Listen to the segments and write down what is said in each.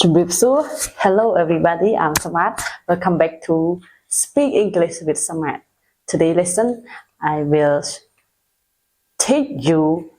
Hello everybody, I'm SamAth. Welcome back to Speak English with SamAth. Today lesson, I will teach you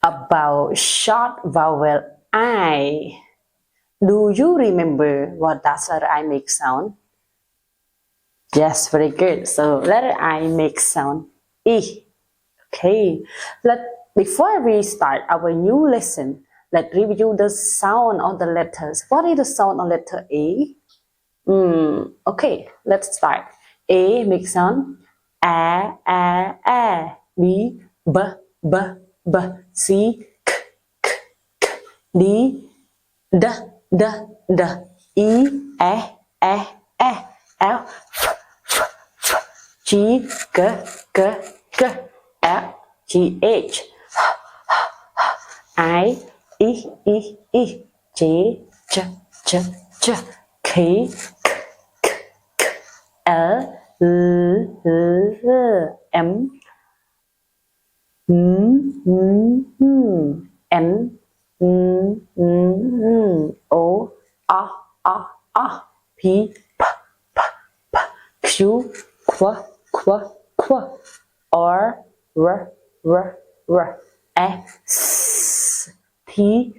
about short vowel I. Do you remember what does letter I make sound? Yes, very good. So letter I make sound E. Okay, before we start our new lesson, let's review the sound of the letters. What is the sound of letter A? Okay, let's start. A makes sound A, B, B, B, B, C, K, K, K, D, D, D, D, E, F, F, F, G, G, G, G, L, G, H, I, E, J, J, J, J, K, K, K, K, L, M, N, O, P, Q, R, S, T,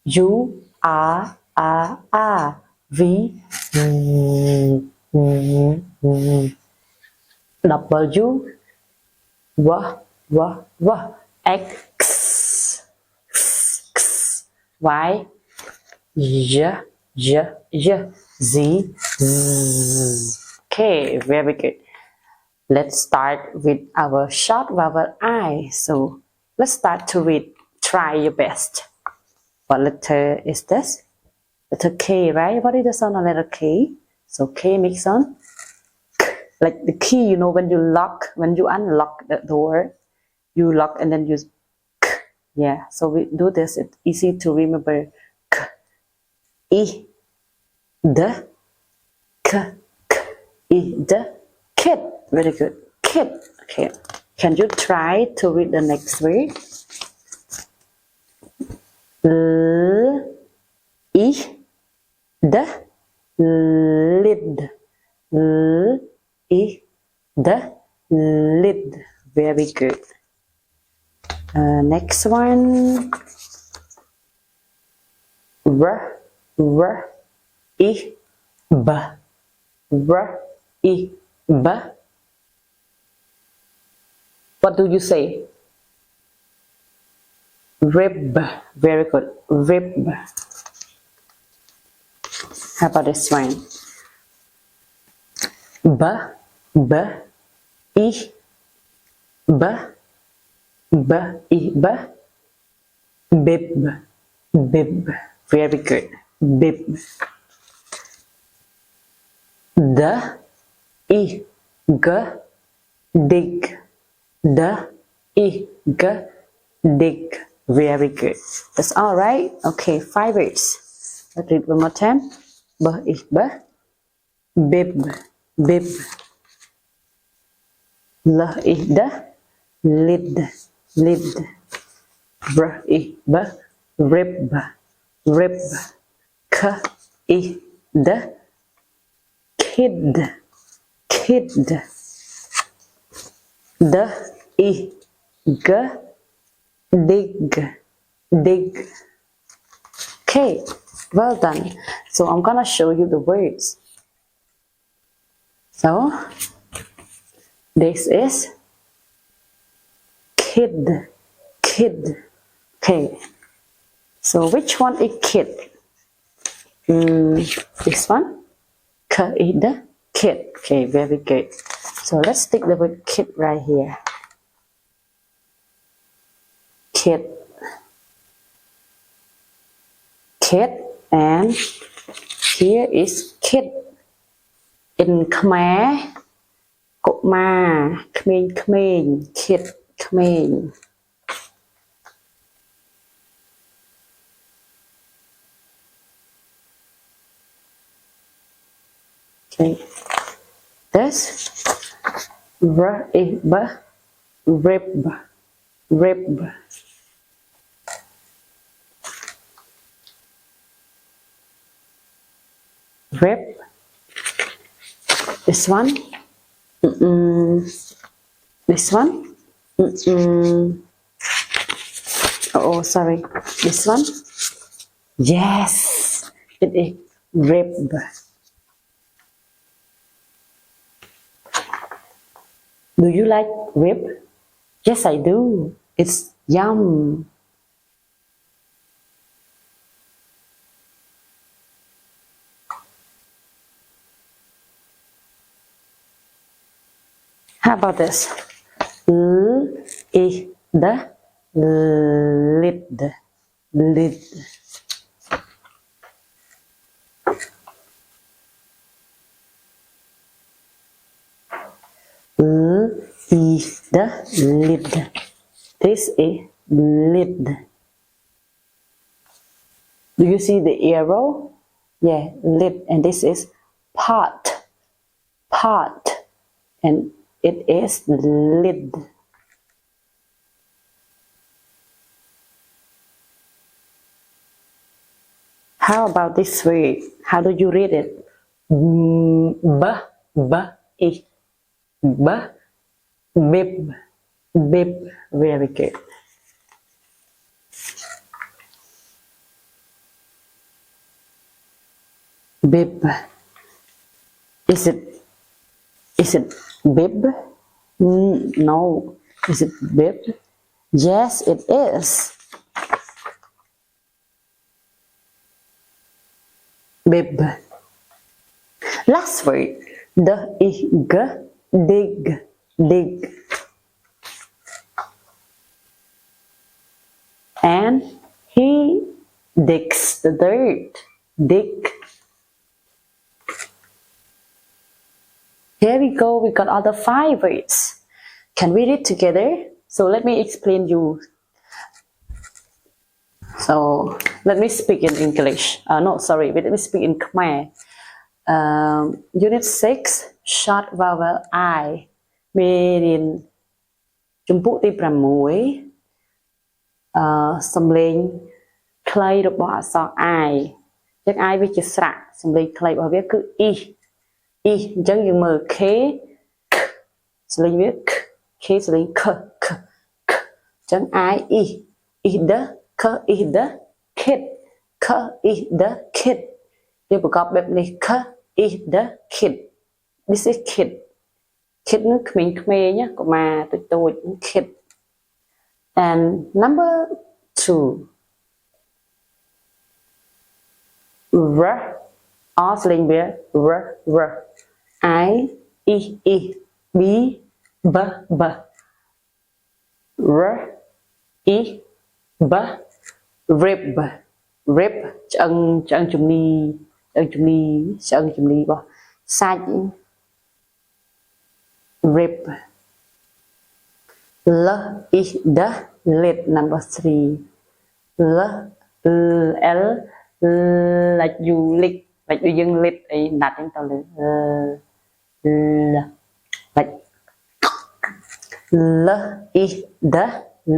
U, R, V, W, X, Y, Z. Okay, very good. Let's start with our short vowel I. So let's start to read. Try your best. What letter is this? Letter K, right? What is the sound of letter K? So K makes sound like the key, you know, when you unlock the door, you lock and then use K. Yeah, so we do this. It's easy to remember. K, I, D, K, K, I, D, kid. Very good. Kid. Okay. Can you try to read the next word? L, I, D, lid. L, I, D, lid. Very good. Next one. R, I, B. R, I, B. What do you say? Rib. Very good. Rib. How about this one? B, I, B, bib. Very good. Bib. D, I, G, dig. D, I, G, dig. Very good. That's all right. Okay, 5 words. Let's read one more time. B, I, B, bib. L, I, D, lid. R, I, B, rib. K, I, D, kid. D, I, G, dig. Okay, well done. So I'm gonna show you the words. So this is kid. Okay, so which one is kid? This one, K, kid. Okay, very good. So let's stick the word kid right here. Kid, and here is kid. In Khmer, កុមារ ក្មេង kid ក្មេង Okay, this rib. rib. This one. This one. Oh, sorry. This one. Yes, it is rib. Do you like rib? Yes, I do. It's yum. How about this? Is the lid. Lid. Is the lid. This is lid. Do you see the arrow? Yeah, lid. And this is pot. Pot. And it is lid. How about this word? How do you read it? I. Bib. Bib. Very good. Bib. Is it bib? No. Is it bib? Yes, it is. Bib. Last word. The ig. Dig. Dig. And he digs the dirt. Dig. Here we go. We got all the 5 words. Can we read together? So let me explain you. So let me speak in English. No, sorry. Let me speak in Khmer. Unit 6, short vowel I. មេរៀនជំពូកទី 6 សំឡេងខ្លីរបស់អក្សរ I ចឹង I វាជាស្រៈសំឡេងខ្លីរបស់វាគឺ I អញ្ចឹងយើងមើល K សំឡេងវា K សំឡេង K អញ្ចឹង I is the K is the kid K is the kid វាប្រកបបែបនេះ K is the kid this is kid kid នឹងក្មេងៗណាកុមារតូច kid and number 2 r អស្លេងវា r I b b r b rib rib ឆ្អឹងជំនីរបស់សាច់ rib l is the lid number 3 l like you lick like យើង lid អីណាត់ហ្នឹងទៅលើ like l is the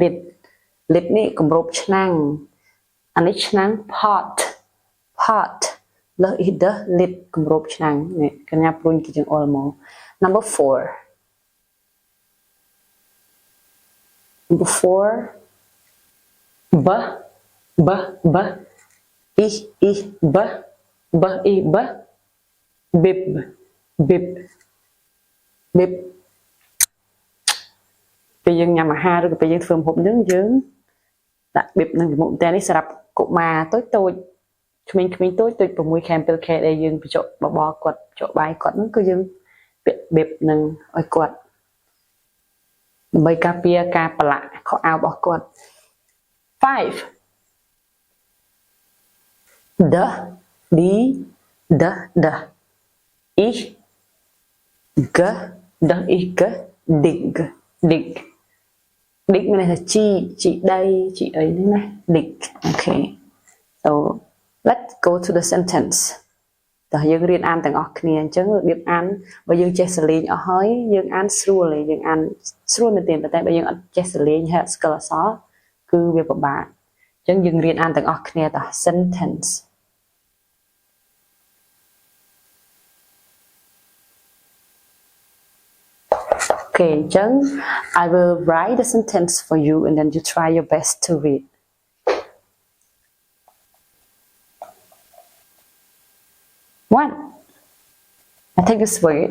lid lid នេះគម្របឆ្នាំងអានេះឆ្នាំង pot l is the lid គម្របឆ្នាំងនេះកញ្ញាព្រួញគេជាងអល់មក number 4 b is b bibពេលយើងញ៉ាំអាហារឬក៏ពេលយើងធ្វើម្ហូបហ្នឹងយើងដាក់ bib នឹងចំមុខតែនេះសម្រាប់កុមារតូចក្មេងៗតូច6ខែ 7ខែដែលយើងបញ្ចុកបបរគាត់បញ្ចុកបាយគាត់ហ្នឹងគឺយើងពាក់ bib នឹងឲ្យគាត់ដើម្បីការពារការប្រឡាក់ខោអាវរបស់គាត់ 5 the ich dig មានន័យថាជីដីជីអីហ្នឹងណា dig okay so let's go to the sentence តើយើងរៀនអានទាំងអស់គ្នាអញ្ចឹងរបៀបអានបើយើងចេះសលេងអស់ហើយយើងអានស្រួលទេយើងអានស្រួលមែនទេតែបើយើងអត់ចេះសលេងហើយអត់ស្គាល់អក្សរគឺវាពិបាកអញ្ចឹងយើងរៀនអានទាំងអស់គ្នាតើ sentence Okay, Jung, I will write the sentence for you and then you try your best to read. One. I take this word.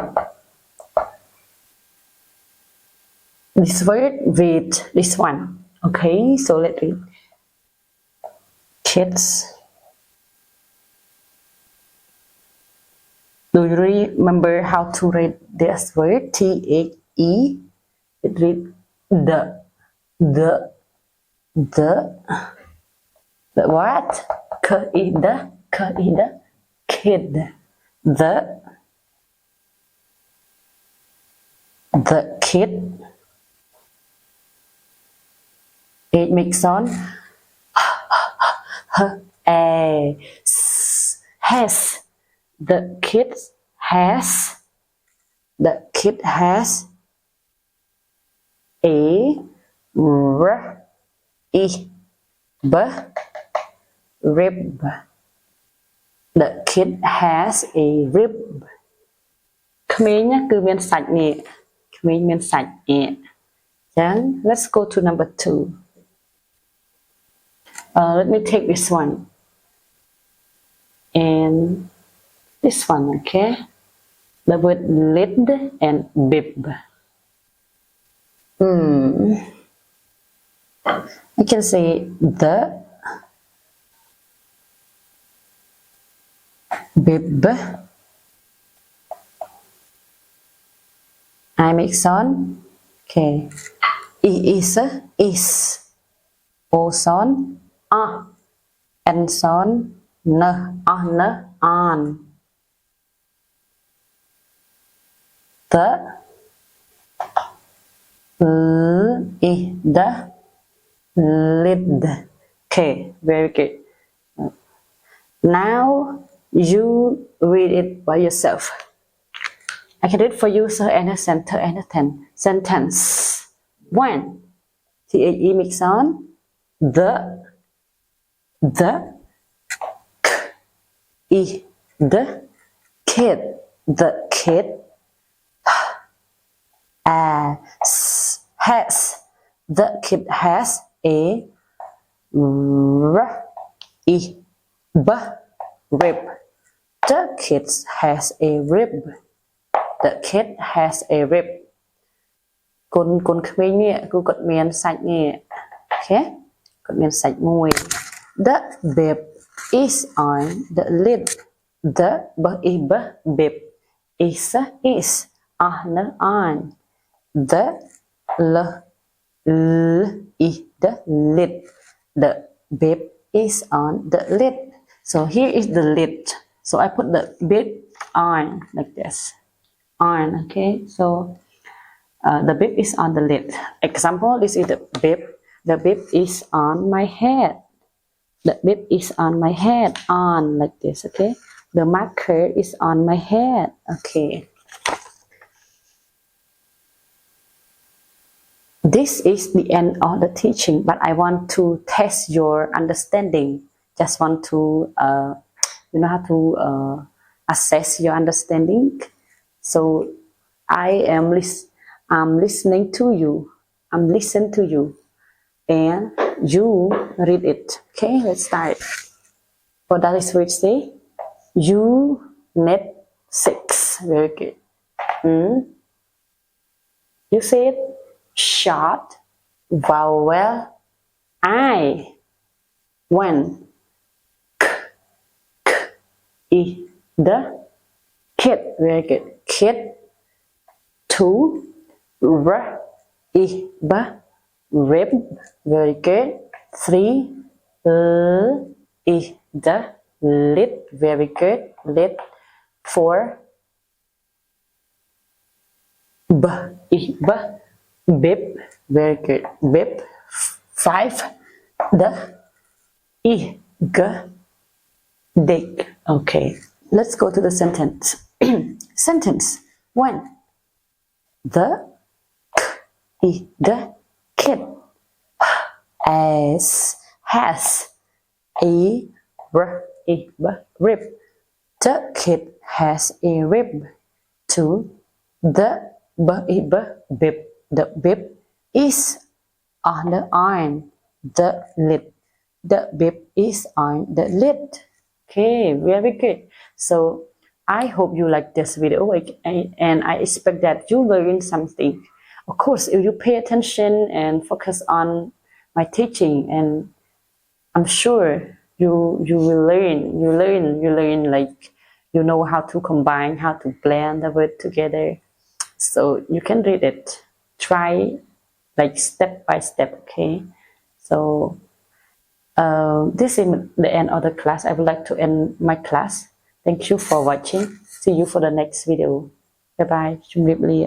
This word with this one. Okay, so let's read. Kids. Do you remember how to read this word? T-H-E. It read the what? K-I-D, kid. The kid. It makes on has. The kid has a rib. The kid has a rib. ក្មេងណាគឺមានសាច់នេះក្មេងមានសាច់នេះចឹង let's go to number 2. Let me take this one and this one, okay? The word lid and bib. I can say the bib. I make sound. Okay. Is. O sound. And sound. N. On. The lid. Okay, very good. Now you read it by yourself. I can read for you, sir, and a sentence. 1. T-H-E mix on. The kid. The kid has. The kid has a rib. The kid has a rib. The kid has a rib. គុណក្មេងនេះគឺគាត់មានសាច់នេះ Okay គាត់មានសាច់មួយ The bib is on the lid. The bib is on. The lid. The bib is on the lid. So here is the lid. So I put the bib on like this. On, okay? So the bib is on the lid. Example, this is the bib. The bib is on my head. The bib is on my head. On like this, okay? The marker is on my head. Okay. This is the end of the teaching, but I want to test your understanding. Just want to, you know how to assess your understanding. So I am listening to you. I'm listening to you. And you read it. Okay, let's start. What does this word say? Unit 6. Very good. You said short vowel I. 1. The kid. Very good. Kid. 2. Rib. Very good. 3. The lid. Very good. Lid. 4. Bib. Very good. Bib. 5. The dig. Okay. Let's go to the sentence. Sentence 1. The kid has a rib. The kid has a rib. 2. The bib. The bib is on the iron. The lid. The bib is on the lid. Okay, very good. So I hope you like this video, and I expect that you learn something. Of course, if you pay attention and focus on my teaching, and I'm sure you will learn. You learn like you know how to combine, how to blend the word together. So you can read it. Try like step by step. Okay. So this is the end of the class. I would like to end my class. Thank you for watching. See you for the next video. Bye bye. ជំរាបលា